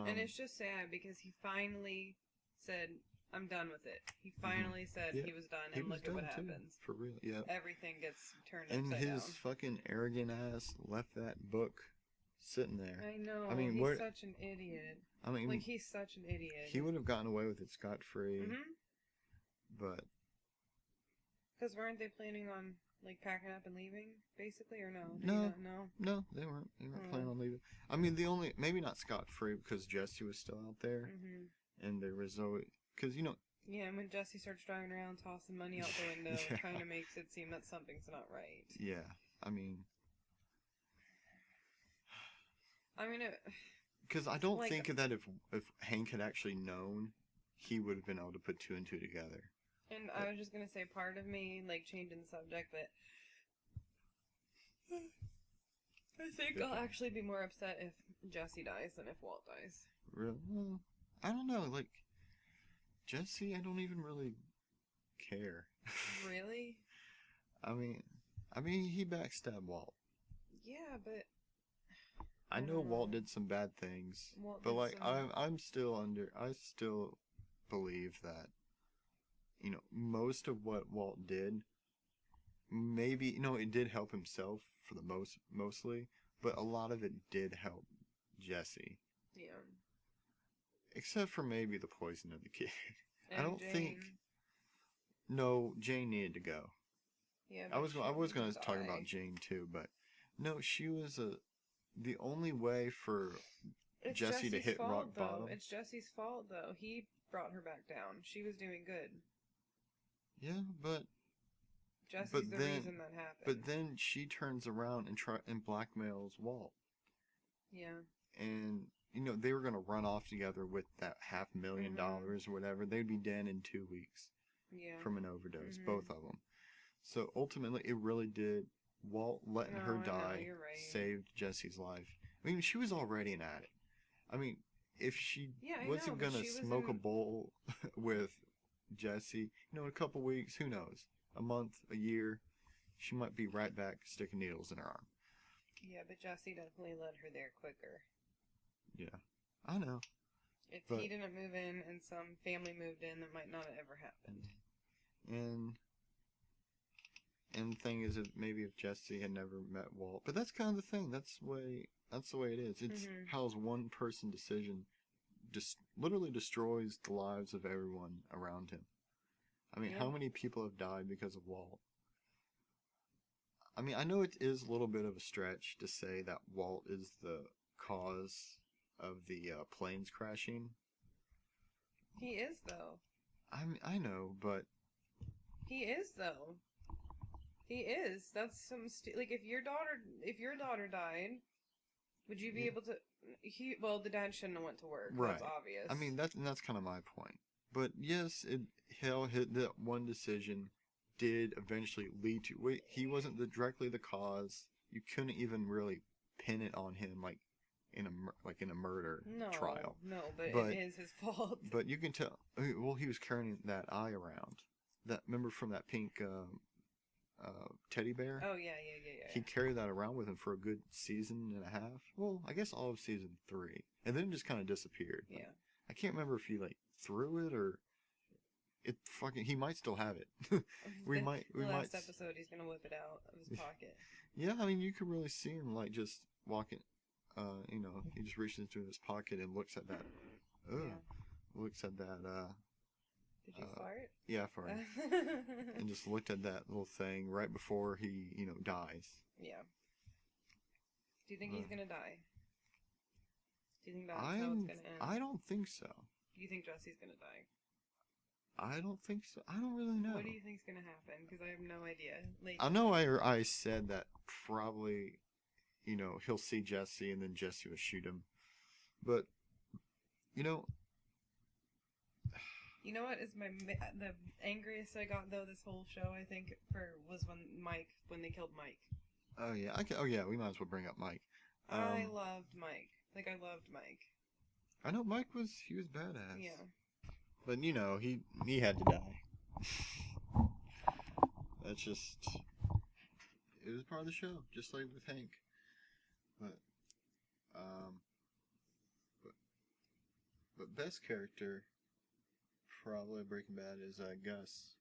And it's just sad because he finally said, I'm done with it. He finally said he was done, and look at what happens. For real, yeah. Everything gets turned and upside down. his fucking arrogant ass left that book sitting there. I know. I mean, he's such an idiot. I mean, like, he's such an idiot. He would have gotten away with it scot-free. But... Because weren't they planning on, like, packing up and leaving, basically, or no? No, they weren't. They weren't planning on leaving. I mean, the only... Maybe not scot-free, because Jesse was still out there. And there was always... Because, you know... Yeah, and when Jesse starts driving around, tossing money out the window, it kind of makes it seem that something's not right. Yeah, I mean... Because I don't think that if Hank had actually known, he would have been able to put two and two together. And I was just going to say, part of me, like, changing the subject, but I think I'll actually be more upset if Jesse dies than if Walt dies. Really? Well, I don't know, like, Jesse, I don't even really care. Really? I mean, he backstabbed Walt. Yeah, but... I know Walt did some bad things, but like I still believe that, you know, most of what Walt did, maybe, you know, it did help himself for the mostly, but a lot of it did help Jesse. Yeah. Except for maybe the poison of the kid. And I don't think. No, Jane needed to go. Yeah. I was going to talk about Jane too, but no, she was the only way for Jesse to hit rock bottom. It's Jesse's fault, though. He brought her back down. She was doing good. Yeah, but Jesse's the reason that happened. But then she turns around and blackmails Walt. Yeah. And, you know, they were going to run off together with that $500,000 or whatever. They'd be dead in 2 weeks. Yeah. From an overdose, both of them. So ultimately, it really did. Walt letting her die saved Jesse's life. I mean, she was already an addict. I mean, if she wasn't going to smoke a bowl with Jesse, you know, in a couple weeks, who knows? A month, a year, she might be right back sticking needles in her arm. Yeah, but Jesse definitely led her there quicker. Yeah, I know. If he didn't move in and some family moved in, that might not have ever happened. And the thing is, maybe if Jesse had never met Walt, but that's kind of the thing. That's the way it is. It's how one person decision just literally destroys the lives of everyone around him. I mean, how many people have died because of Walt? I mean, I know it is a little bit of a stretch to say that Walt is the cause of the planes crashing. He is, though. I know, but... He is, though. He is. That's some like if your daughter died, would you be able to? Well, the dad shouldn't have went to work. Right. That's obvious. I mean, that's kind of my point. But yes, that one decision did eventually lead to. He wasn't directly the cause. You couldn't even really pin it on him, like in a murder trial. No, but it is his fault. But you can tell. Well, he was carrying that eye around. Remember from that pink. Teddy bear. Oh, yeah. He carried that around with him for a good season and a half. Well, I guess all of season 3. And then it just kind of disappeared. Yeah. I can't remember if he, like, threw it or... He might still have it. Last episode, he's going to whip it out of his pocket. Yeah, I mean, you could really see him, like, just walking... you know, he just reaches into his pocket and looks at that... Looks at that, Did you fart? Yeah, I farted. And just looked at that little thing right before he, you know, dies. Yeah. Do you think he's gonna die? Do you think that's how it's gonna end? I don't think so. Do you think Jesse's gonna die? I don't think so. I don't really know. What do you think's gonna happen? Because I have no idea. Like, I know I said that probably, you know, he'll see Jesse and then Jesse will shoot him. But, you know... You know what is the angriest I got though this whole show I think was when they killed Mike. Oh yeah, we might as well bring up Mike. I loved Mike. Like I loved Mike. I know Mike was badass. Yeah. But you know he had to die. That's just it was part of the show, just like with Hank. But best character, probably Breaking Bad, is Gus.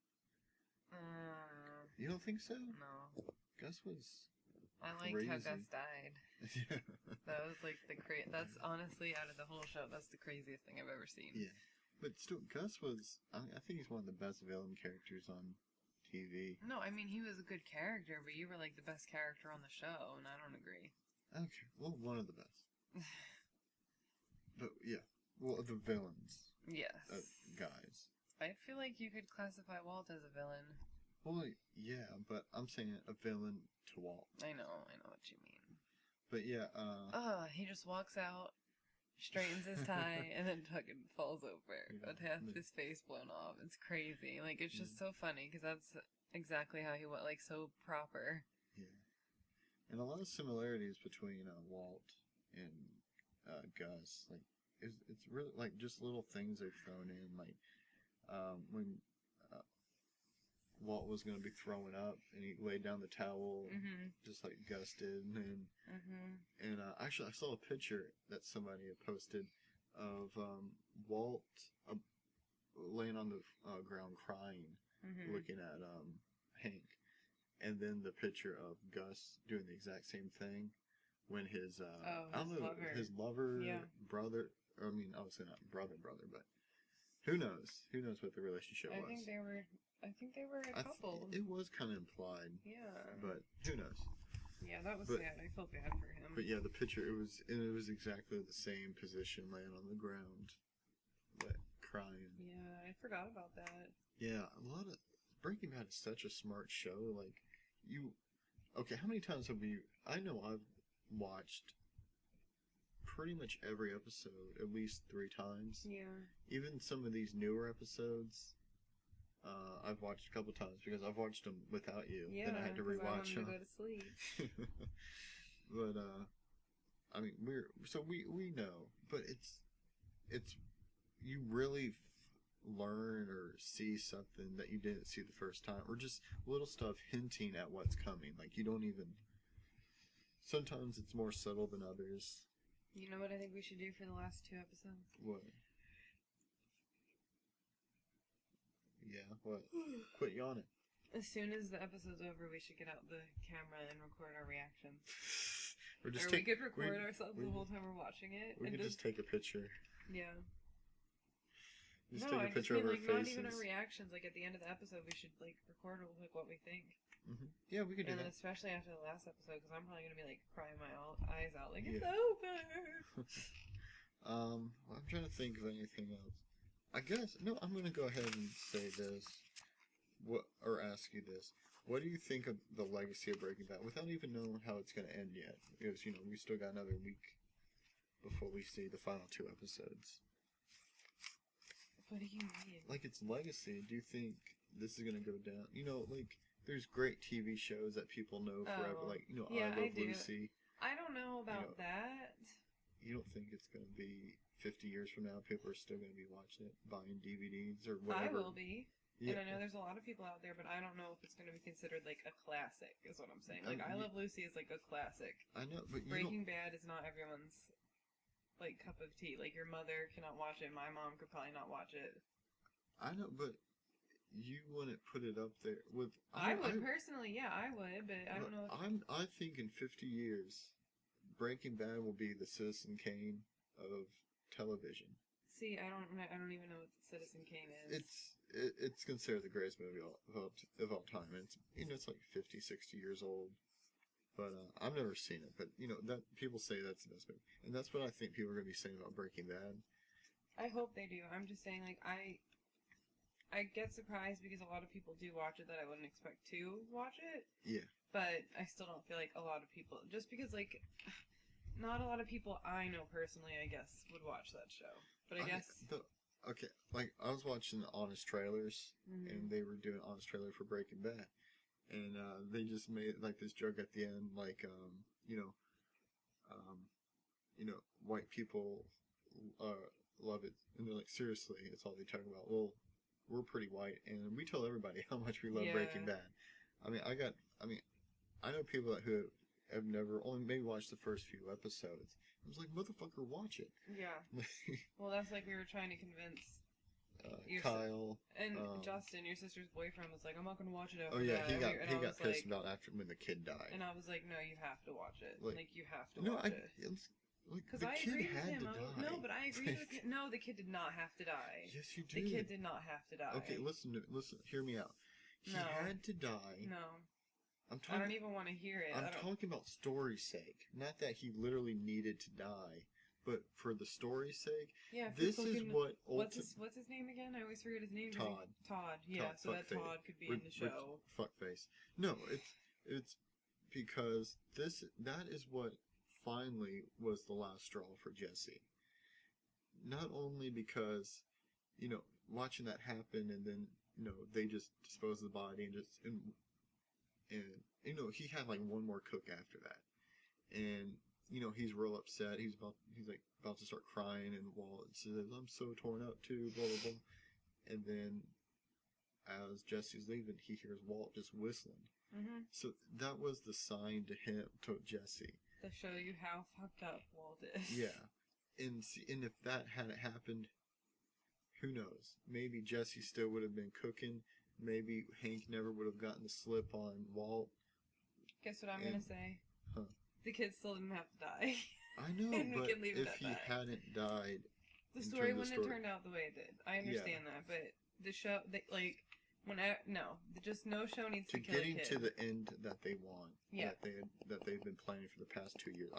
You don't think so? No. Gus was. I liked how Gus died. Yeah. That was like that's honestly, out of the whole show, that's the craziest thing I've ever seen. Yeah. But still, Gus was. I think he's one of the best villain characters on TV. No, I mean, he was a good character, but you were like the best character on the show, and I don't agree. Okay. Well, one of the best. But yeah. Well, the villains. Yes. Guys. I feel like you could classify Walt as a villain. Well, yeah, but I'm saying a villain to Walt. I know what you mean. But yeah, he just walks out, straightens his tie, and then fucking falls over with half his face blown off. It's crazy. Like, it's just so funny, because that's exactly how he went, like, so proper. Yeah. And a lot of similarities between Walt and Gus. Like, it's really, like, just little things they've thrown in, like, when Walt was going to be throwing up, and he laid down the towel, just like Gus did, and actually I saw a picture that somebody had posted of Walt laying on the ground crying, looking at Hank, and then the picture of Gus doing the exact same thing when his I don't know, his lover, brother. I mean, obviously not brother, but who knows? Who knows what the relationship was? I think they were a couple. It was kind of implied. Yeah. But who knows? Yeah, that was sad. I felt bad for him. But yeah, the picture, it was exactly the same position, laying on the ground, crying. Yeah, I forgot about that. Yeah, a lot of Breaking Bad is such a smart show. Like, okay, how many times have you? I know I've watched pretty much every episode at least 3 times. Yeah. Even some of these newer episodes, I've watched a couple times because I've watched them without you. Yeah, then I had to rewatch them. I wanted to go to sleep. But I mean, we know, but it's you really learn or see something that you didn't see the first time, or just little stuff hinting at what's coming. Like, you don't even. Sometimes it's more subtle than others. You know what I think we should do for the last 2 episodes? What? Yeah, what? Quit yawning. As soon as the episode's over, we should get out the camera and record our reactions. We could record ourselves the whole time we're watching it. We could just take a picture. Yeah. Just take a picture of our faces. Not even our reactions. Like, at the end of the episode, we should, like, record like what we think. Yeah, we could do that. And then especially after the last episode, because I'm probably going to be, like, crying my eyes out. Like, it's over! I'm trying to think of anything else. I guess, no, I'm going to go ahead and say this. Or ask you this. What do you think of the legacy of Breaking Bad without even knowing how it's going to end yet? Because, we still got another week before we see the final 2 episodes. What do you mean? Like, its legacy, do you think this is going to go down? Like, there's great TV shows that people know forever. Like, I Love Lucy. I don't know about that. You don't think it's going to be 50 years from now, people are still going to be watching it, buying DVDs or whatever? I will be. Yeah. And I know there's a lot of people out there, but I don't know if it's going to be considered, like, a classic, is what I'm saying. Like, I Love Lucy is, like, a classic. I know, but Breaking Bad is not everyone's, like, cup of tea. Like, your mother cannot watch it. My mom could probably not watch it. I know, but you wouldn't put it up there with... I would, personally, yeah, I would, but I don't know if... I think in 50 years, Breaking Bad will be the Citizen Kane of television. See, I don't even know what Citizen Kane is. It's considered the greatest movie of all time. It's it's like 50, 60 years old, but I've never seen it. But that people say that's the best movie, and that's what I think people are going to be saying about Breaking Bad. I hope they do. I'm just saying, like, I get surprised because a lot of people do watch it that I wouldn't expect to watch it. Yeah. But I still don't feel like a lot of people, just because, like, not a lot of people I know personally, I guess, would watch that show. But I guess... Okay, like, I was watching Honest Trailers, and they were doing Honest Trailer for Breaking Bad. And they just made, like, this joke at the end, like, white people love it. And they're like, seriously, it's all they talk about. Well, we're pretty white, and we tell everybody how much we love Breaking Bad. I know people who have never, only maybe watched the first few episodes, I was like, motherfucker, watch it. Yeah. Well, that's like we were trying to convince Kyle and Justin, your sister's boyfriend, was like, I'm not gonna watch it Oh after yeah, that. he got pissed about after when the kid died. And I was like, no, you have to watch it. Like you have to watch it. Because the kid had to die. No, but I agree with him. No, the kid did not have to die. Yes, you did. The kid did not have to die. Okay, listen, hear me out. He had to die. No. I don't even want to hear it. I'm talking about story's sake. Not that he literally needed to die, but for the story's sake. Yeah, this is what... What's his name again? I always forget his name. Todd. Yeah, Todd, so that Todd could be in the show. Fuckface. No, it's because that is what finally was the last straw for Jesse. Not only because, watching that happen and then, they just dispose of the body and he had like one more cook after that. And, he's real upset. He's about to start crying, and Walt says, I'm so torn up too, blah, blah, blah. And then as Jesse's leaving, he hears Walt just whistling. Mm-hmm. So that was the sign to Jesse. To show you how fucked up Walt is. Yeah. And if that hadn't happened, who knows? Maybe Jesse still would have been cooking. Maybe Hank never would have gotten the slip on Walt. Guess what I'm going to say? Huh. The kid still didn't have to die. I know, but if he hadn't died... The story wouldn't have turned out the way it did. I understand that, but the show... just no show needs to kill a kid. Getting to the end that they want. Yeah. That they've been planning for the past 2 years.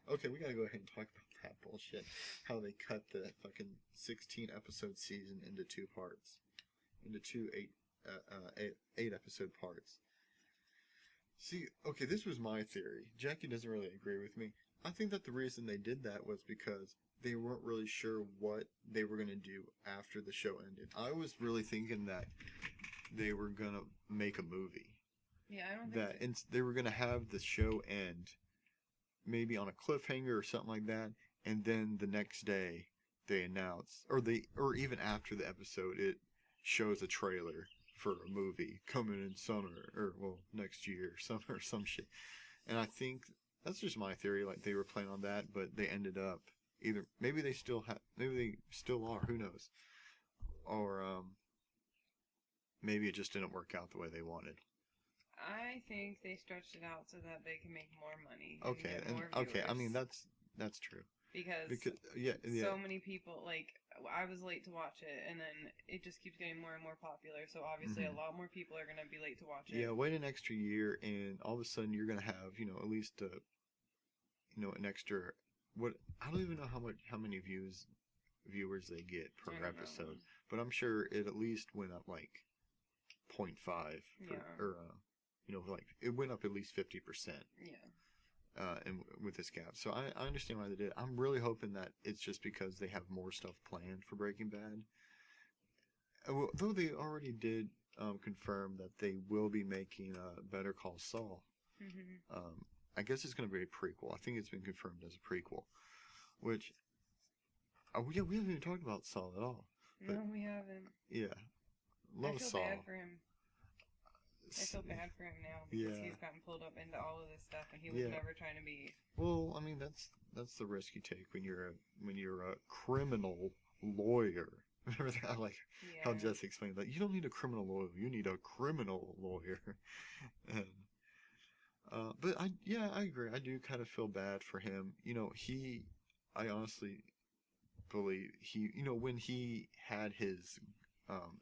Okay, we gotta go ahead and talk about that bullshit. How they cut the fucking 16-episode season into 2 parts. Into 2 8-episode parts. See, okay, this was my theory. Jackie doesn't really agree with me. I think that the reason they did that was because they weren't really sure what they were going to do after the show ended. I was really thinking that they were going to make a movie. Yeah, I don't think and they were going to have the show end maybe on a cliffhanger or something like that, and then the next day they announce, or even after the episode, it shows a trailer for a movie coming in summer, or next year, summer, or some shit. And I think that's just my theory. Like they were planning on that, but they ended up maybe they still are. Who knows? Or maybe it just didn't work out the way they wanted. I think they stretched it out so that they can make more money. Okay, I mean that's true. Because so many people, like, I was late to watch it, and then it just keeps getting more and more popular, so obviously a lot more people are going to be late to watch it. Yeah, wait an extra year, and all of a sudden you're going to have, at least, an extra, I don't even know how many viewers they get per episode, but I'm sure it at least went up, like, 0.5, it went up at least 50%. Yeah. And with this gap. So I understand why they did it. I'm really hoping that it's just because they have more stuff planned for Breaking Bad. Though they already did confirm that they will be making Better Call Saul. Mm-hmm. I guess it's going to be a prequel. I think it's been confirmed as a prequel. Which, we haven't even talked about Saul at all. No, we haven't. Yeah. Love Saul. I feel bad for him. I feel bad for him now because he's gotten pulled up into all of this stuff, and he was never trying to be. Well, I mean that's the risk you take when you're a criminal lawyer. Remember that, how Jesse explained that you don't need a criminal lawyer, you need a criminal lawyer. And but I agree. I do kind of feel bad for him. I honestly believe when he had his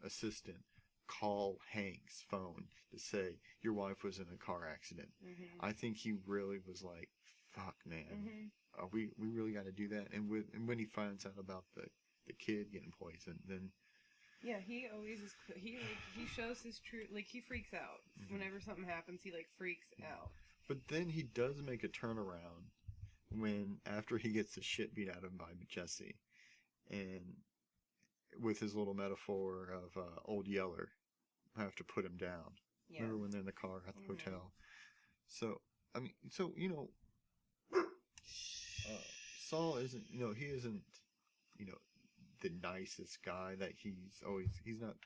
assistant call Hank's phone to say your wife was in a car accident. Mm-hmm. I think he really was like, "Fuck, man, we really got to do that." And when he finds out about the kid getting poisoned, then he always is. He shows his true. Like he freaks out whenever something happens. He freaks out. But then he does make a turnaround after he gets the shit beat out of him by Jesse, and with his little metaphor of Old Yeller, have to put him down. Yeah. Remember when they're in the car at the hotel? So, I mean, Saul isn't, he isn't, the nicest guy that he's not,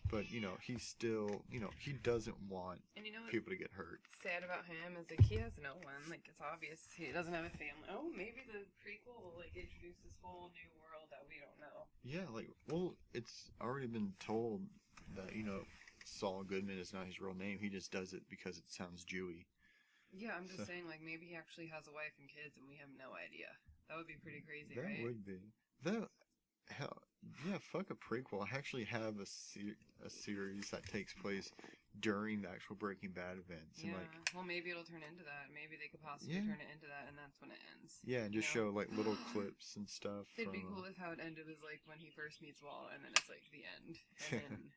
But, he's still, he doesn't want people to get hurt. Sad about him is, like, he has no one. Like, it's obvious he doesn't have a family. Oh, maybe the prequel will, like, introduce this whole new world that we don't know. Yeah, it's already been told that, Saul Goodman is not his real name. He just does it because it sounds Jewy. Yeah, I'm just saying, like, maybe he actually has a wife and kids and we have no idea. That would be pretty crazy, right? That would be. Hell, yeah, fuck a prequel. I actually have a series that takes place during the actual Breaking Bad events. Yeah, well, maybe it'll turn into that. Maybe they could possibly turn it into that, and that's when it ends. Yeah, and just show, like, little clips and stuff. It'd be cool if how it ended is, like, when he first meets Walt, and then it's, like, the end. And then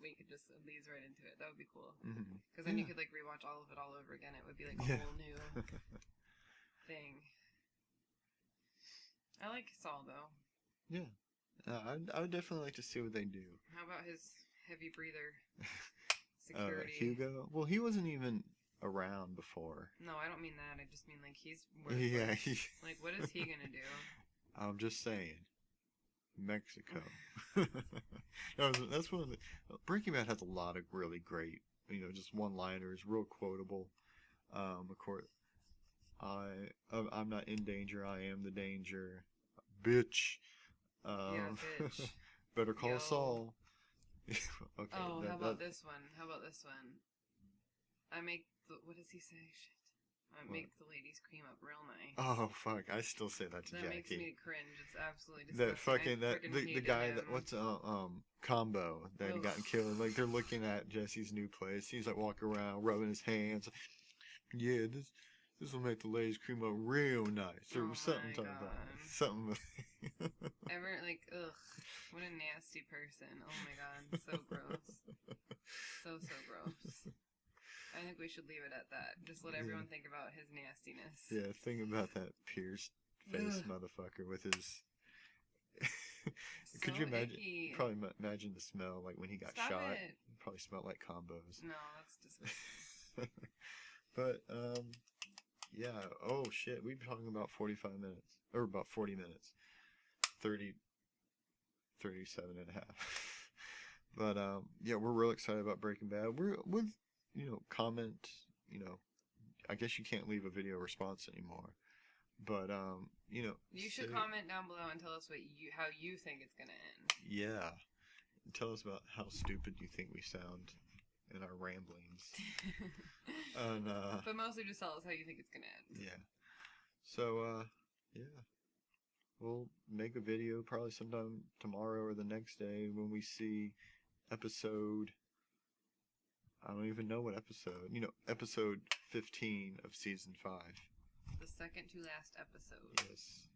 we could just leads right into it. That would be cool. Because then you could, like, rewatch all of it all over again. It would be, like, a whole new thing. I like Saul, though. Yeah. I would definitely like to see what they do. How about his heavy breather security? Hugo? Well, he wasn't even around before. No, I don't mean that. I just mean, like, he's worthless. Yeah. Like, what is he gonna do? I'm just saying. Mexico. That's one of the... Breaking Bad has a lot of really great, just one-liners, real quotable. Of course, I'm not in danger, I am the danger. Bitch. Yeah, bitch. Better call Saul. Okay. Oh, how about this one? What does he say? Shit. I make the ladies cream up real nice. Oh, fuck. I still say that to Jackie. That makes me cringe. It's absolutely disgusting. The guy that, Combo that got killed. Like, they're looking at Jesse's new place. He's, like, walking around, rubbing his hands. Yeah, this will make the ladies cream up real nice. Or something talking about. Something. Ugh. What a nasty person. Oh my god. So gross. So gross. I think we should leave it at that. Just let everyone think about his nastiness. Yeah, think about that pierced face motherfucker with his... Could you imagine? Icky. Probably imagine the smell, like when he got shot. It probably smelled like Combos. No, that's disgusting. But, yeah. Oh, shit. We've been talking about 45 minutes. Or about 40 minutes. 37 and a half. But, yeah, we're real excited about Breaking Bad. Comment, I guess you can't leave a video response anymore. But, you should comment down below and tell us how you think it's going to end. Yeah. Tell us about how stupid you think we sound in our ramblings. And, but mostly just tell us how you think it's going to end. Yeah. So, yeah. We'll make a video probably sometime tomorrow or the next day when we see episode... I don't even know what episode. Episode 15 of season 5. The second to last episode. Yes.